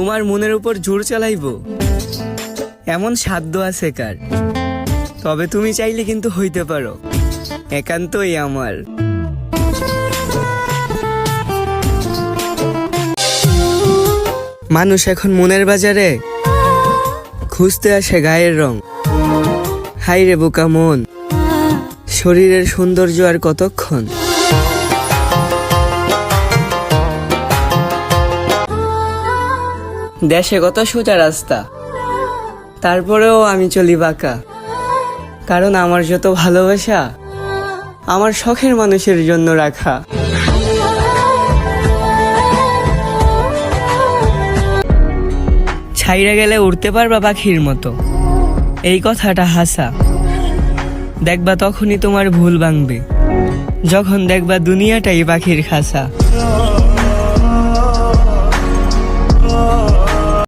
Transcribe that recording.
তোমার মনের উপর জোর চালাইবো এমন সাধ্য আছে কার? তবে তুমি চাইলে কিন্তু হইতে পারো একান্তই আমার। মানুষ এখন মনের বাজারে খুঁজতে আসে গায়ের রং। হাই রে বোকা মন, শরীরের সৌন্দর্য আর কতক্ষণ। দেশে কত সোজা রাস্তা, তারপরেও আমি চলি বাঁকা। কারণ আমার যত ভালোবাসা আমার শখের মানুষের জন্য রাখা। ছাইরা গেলে উড়তে পারবা পাখির মতো, এই কথাটা হাসা। দেখবা তখনই তোমার ভুল ভাঙবে, যখন দেখবা দুনিয়াটাই পাখির খাঁচা।